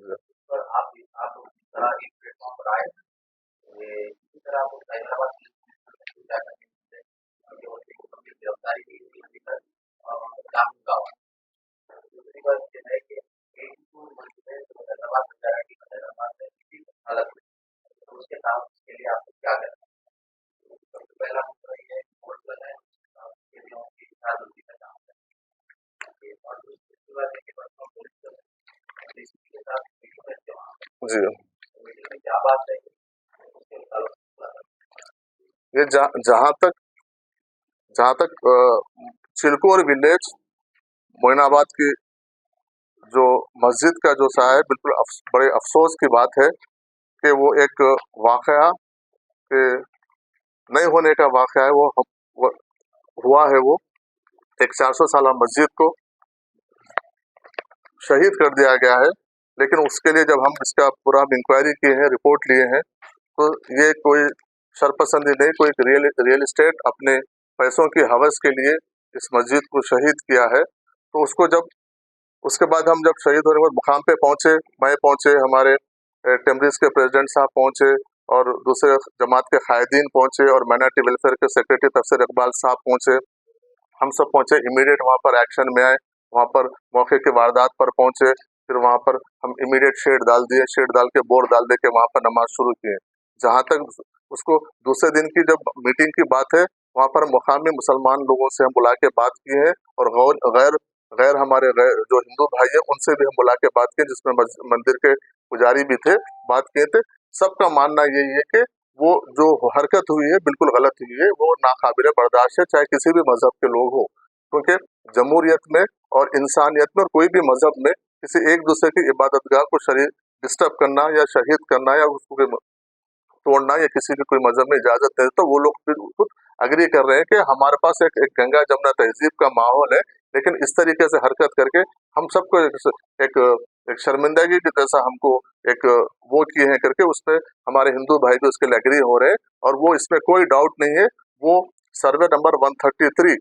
पर आप इस तरह एक प्लेटफॉर्म पर आए, ये इसी तरह आप हैदराबाद की गिरफ्तारी की हुई अभी तक जामीन का हुआ। दूसरी बात ये है कि एक तो मंदिर जो हैदराबाद में गारंटी का हैदराबाद में किसी हालत में, तो उसके साथ उसके लिए आपको क्या करना है? सबसे पहला मुद्दा ये है कोर्ट जो है की शादी का काम है और दूसरी बात है कि बच्चों को डीसीपी के साथ मीटिंग करके वहाँ जी, मीटिंग में क्या बात है उसके मुताबिक ये जहाँ तक चिलकोर विलेज मोइनाबाद की जो मस्जिद का जो सा है, बिल्कुल बड़े अफसोस की बात है कि वो एक वाकया के नहीं होने का वाकया है। वो हुआ है। वो एक 400 साला मस्जिद को शहीद कर दिया गया है। लेकिन उसके लिए जब हम इसका पूरा इंक्वायरी किए हैं, रिपोर्ट लिए हैं, तो ये कोई शरपसंदी नहीं, कोई रियल एस्टेट अपने पैसों की हवस के लिए इस मस्जिद को शहीद किया है। तो उसको जब उसके बाद हम जब शहीद होने के बाद मुकाम पे पहुंचे, मैं पहुंचे, हमारे टेमरिस के प्रेसिडेंट साहब पहुंचे और दूसरे जमात के कायदीन पहुंचे और माइनॉरिटी वेलफेयर के सेक्रेटरी तफसीर इकबाल साहब पहुंचे। हम सब पहुंचे, इमीडिएट वहाँ पर एक्शन में आए, वहाँ पर मौके की वारदात पर पहुंचे। फिर वहाँ पर हम इमीडिएट शेड डाल दिए, शेड डाल के बोर डाल दे के वहाँ पर नमाज शुरू किए। जहाँ तक उसको दूसरे दिन की जब मीटिंग की बात है, वहाँ पर मुकामी मुसलमान लोगों से हम बुला के बात की है और गैर गैर हमारे जो हिंदू भाई है उनसे भी हम बुला के बात की, जिसमें मंदिर के पुजारी भी थे, बात किए थे। सबका मानना यही है कि वो जो हरकत हुई है बिल्कुल गलत हुई है, वो नाकाबिले बर्दाश्त है, चाहे किसी भी मजहब के लोग हो। क्योंकि जमहूरियत में और इंसानियत में और कोई भी मजहब में किसी एक दूसरे की इबादतगाह को शरीर डिस्टर्ब करना या शहीद करना या उसको तोड़ना या किसी की कोई मजहब में इजाजत नहीं, तो वो लोग फिर खुद अग्री कर रहे हैं कि हमारे पास एक गंगा जमुना तहजीब का माहौल है, लेकिन इस तरीके से हरकत करके हम सबको एक, एक शर्मिंदगी की जैसा हमको एक वो किए हैं करके उस पर हमारे हिंदू भाई भी उसके लिए एग्री हो रहे हैं। और वो इसमें कोई डाउट नहीं है, वो सर्वे नंबर 133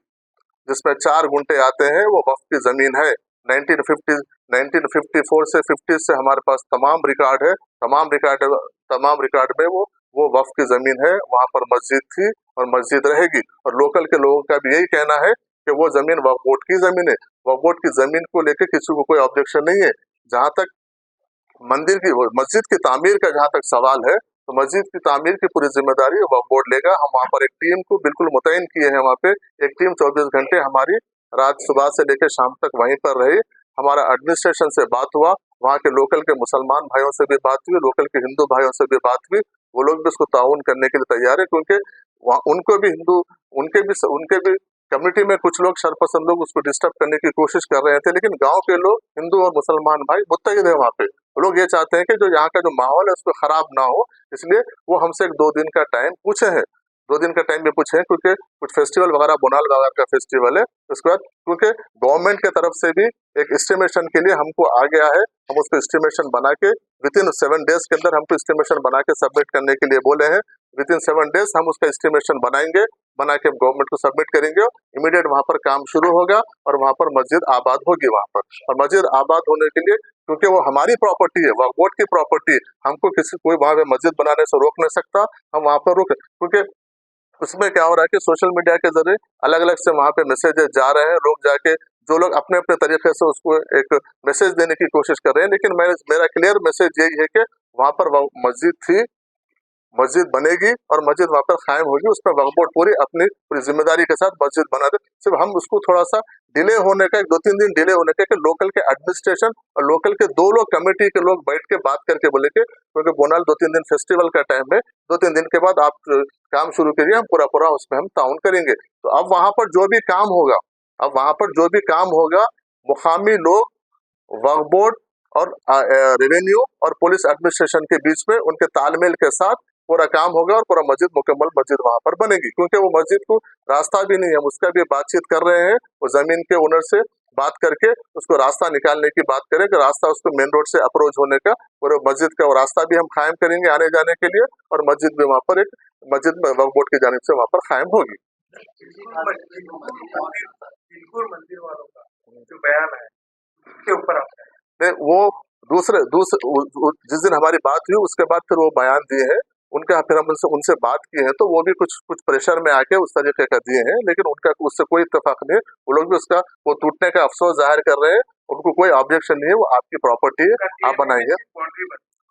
जिसमें 4 गुंटे आते हैं वो वक्फ की जमीन है। 1954 से 50 से हमारे पास तमाम रिकॉर्ड है, तमाम रिकॉर्ड में वो वक्फ की जमीन है, वहां पर मस्जिद थी और मस्जिद रहेगी। और लोकल के लोगों का भी यही कहना है कि वो जमीन वक्फ बोर्ड की जमीन है। वक्फ बोर्ड की जमीन को लेकर किसी को कोई ऑब्जेक्शन नहीं है। जहां तक मस्जिद की तामीर का जहां तक सवाल है, तो मस्जिद की तामीर की पूरी जिम्मेदारी वक्फ बोर्ड लेगा। हम वहाँ पर एक टीम को बिल्कुल मुतयन किए हैं। वहाँ पे एक टीम 24 घंटे हमारी रात सुबह से लेकर शाम तक वहीं पर रही। हमारा एडमिनिस्ट्रेशन से बात हुआ, वहाँ के लोकल के मुसलमान भाइयों से भी बात हुई, लोकल के हिंदू भाइयों से भी बात हुई। वो लोग भी उसको ताउन करने के लिए तैयार है, क्योंकि वहाँ उनके भी कम्युनिटी में कुछ लोग शरपसंद लोग उसको डिस्टर्ब करने की कोशिश कर रहे थे, लेकिन गांव के लोग हिंदू और मुसलमान भाई मुत्तहिद है वहाँ पे। वो लोग ये चाहते हैं कि जो यहाँ का जो माहौल है उसको खराब ना हो, इसलिए वो हमसे एक 2 दिन का टाइम पूछे हैं। 2 दिन का टाइम भी पूछे हैं, क्योंकि कुछ फेस्टिवल वगैरह बोनाल वगैरह का फेस्टिवल है। उसके बाद क्योंकि गवर्नमेंट की तरफ से भी एक एस्टिमेशन के लिए हमको आ गया है, हम उसको एस्टिमेशन बना के विदिन 7 डेज के अंदर हमको एस्टिमेशन बना के सबमिट करने के लिए बोले हैं। विदिन 7 डेज हम उसका एस्टिमेशन बनाएंगे, बना के गवर्नमेंट को सबमिट करेंगे। इमीडिएट वहाँ पर काम शुरू होगा और वहाँ पर मस्जिद आबाद होगी वहाँ पर। और मस्जिद आबाद होने के लिए, क्योंकि वो हमारी प्रॉपर्टी है, वक्फ बोर्ड की प्रॉपर्टी है, हमको कोई वहाँ पे मस्जिद बनाने से रोक नहीं सकता। हम वहाँ पर रोक, क्योंकि उसमें क्या हो रहा है कि सोशल मीडिया के जरिए अलग अलग से वहाँ पे मैसेजेस जा रहे हैं। लोग जाके जो लोग अपने अपने तरीके से उसको एक मैसेज देने की कोशिश कर रहे हैं, लेकिन मेरा क्लियर मैसेज यही है कि वहाँ पर मस्जिद थी, मस्जिद बनेगी और मस्जिद वहाँ पर कायम होगी। उसमें वक्फ बोर्ड पूरी जिम्मेदारी के साथ मस्जिद बना दे। सिर्फ हम उसको थोड़ा सा डिले होने का, 2-3 दिन डिले होने का, कि लोकल के एडमिनिस्ट्रेशन और लोकल के 2 लोग कमेटी के लोग बैठ के बात करके बोले कि क्योंकि बोनाल 2-3 दिन फेस्टिवल का टाइम है, 2-3 दिन के बाद आप काम शुरू करिए, हम पूरा उसमें हम ताउन करेंगे। तो अब वहाँ पर जो भी काम होगा, मुकामी लोग वक्फ बोर्ड और रेवेन्यू और पुलिस एडमिनिस्ट्रेशन के बीच में उनके तालमेल के साथ पूरा काम होगा और पूरा मस्जिद मुकम्मल मस्जिद वहां पर बनेगी। क्योंकि वो मस्जिद को रास्ता भी नहीं है, हम उसका भी बातचीत कर रहे हैं, वो जमीन के ओनर से बात करके उसको रास्ता निकालने की बात करें कि रास्ता उसको मेन रोड से अप्रोच होने का, पूरे मस्जिद का वो रास्ता भी हम कायम करेंगे आने जाने के लिए, और मस्जिद भी वहाँ पर एक मस्जिद वक्फ बोर्ड की जानिब से वहाँ पर कायम होगी। बिल्कुल मंदिर वालों का जो बयान है उसके ऊपर आप नहीं, वो जिस दिन हमारी बात हुई उसके बाद फिर वो बयान दिए हैं उनका, फिर हम उनसे बात किए हैं तो वो भी कुछ प्रेशर में आके उस तरीके का दिए हैं, लेकिन उनका उससे कोई इत्तेफाक नहीं है। वो लोग भी उसका वो टूटने का अफसोस जाहिर कर रहे हैं, उनको कोई ऑब्जेक्शन नहीं है, वो आपकी प्रॉपर्टी है, आप बनाएंगे।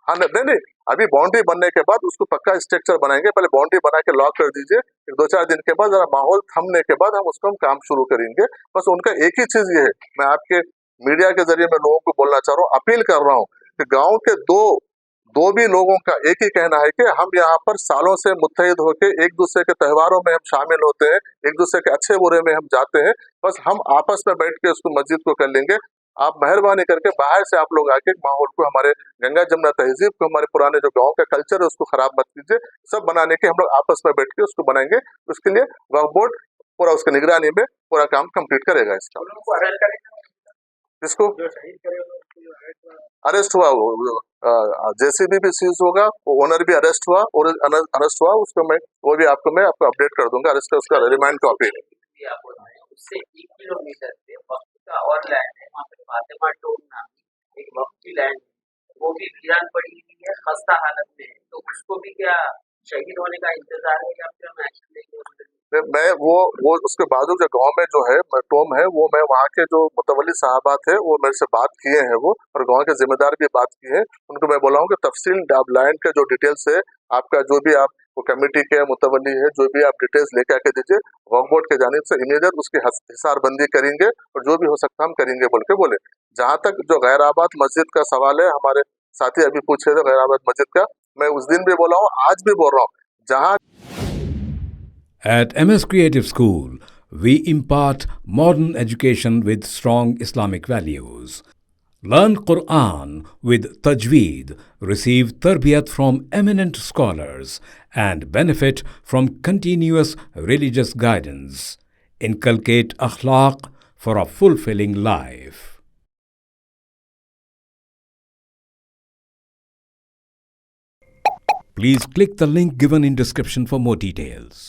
हाँ नहीं नहीं, अभी बाउंड्री बनने के बाद उसको पक्का स्ट्रक्चर बनाएंगे, पहले बाउंड्री बना के लॉक कर दीजिए, फिर 2-4 दिन के बाद जरा माहौल थमने के बाद हम उसको हम काम शुरू करेंगे। बस उनका एक ही चीज ये है, मैं आपके मीडिया के जरिए मैं लोगों को बोलना चाह रहा हूँ, अपील कर रहा हूँ कि गांव के दो भी लोगों का एक ही कहना है कि हम यहाँ पर सालों से मुत्तहिद होकर एक दूसरे के त्योहारों में हम शामिल होते हैं, एक दूसरे के अच्छे बुरे में हम जाते हैं, बस हम आपस में बैठ के उसको मस्जिद को कर लेंगे। आप मेहरबानी करके बाहर से आप लोग आके माहौल को, हमारे गंगा जमुना तहजीब को, हमारे पुराने जो गांव का कल्चर है उसको खराब मत कीजिए। सब बनाने के हम लोग आपस में बैठ के उसको बनाएंगे, उसके लिए वक्फ बोर्ड पूरा उसकी निगरानी में पूरा काम कंप्लीट करेगा। इसका इसको अरेस्ट हुआ, जेसीबी भी सीज होगा, ओनर भी अरेस्ट हुआ, और अरेस्ट हुआ उसको वो भी आपको मैं अपडेट कर दूंगा, अरेस्ट उसका रिमांड कॉपी। उससे 1 किलोमीटर पे वक्त का और लैंड है, वहाँ पे फातिमा टोल नाम एक वक्त की लैंड है, वो भी वीरान पड़ी हुई है, खस्ता हालत में है, तो उसको भी क्या शहीद होने का इंतजार है या फिर हम एक्शन लेंगे? मैं वो उसके बाजू जो गांव में जो है टोम है, वो मैं वहाँ के जो मुतवल्ली साहबात है वो मेरे से बात किए हैं, वो और गांव के जिम्मेदार भी बात किए हैं, उनको मैं बोला हूँ कि तफसील लैंड के जो डिटेल्स है आपका, जो भी आप वो कमेटी के मुतवल्ली है, जो भी आप डिटेल्स लेके आके दीजिए, वक्फ बोर्ड के जानिब से इमीडिएट उसकी हिसारबंदी करेंगे और जो भी हो सकता हम करेंगे बोल के बोले। जहाँ तक जो गैर आबाद मस्जिद का सवाल है, हमारे साथी अभी पूछे थे गैर आबाद मस्जिद का, मैं उस दिन भी बोला हूँ, आज भी बोल रहा हूँ, जहाँ At MS Creative School, we impart modern education with strong Islamic values. Learn Quran with Tajweed, receive tarbiyat from eminent scholars, and benefit from continuous religious guidance. Inculcate akhlaq for a fulfilling life. Please click the link given in description for more details.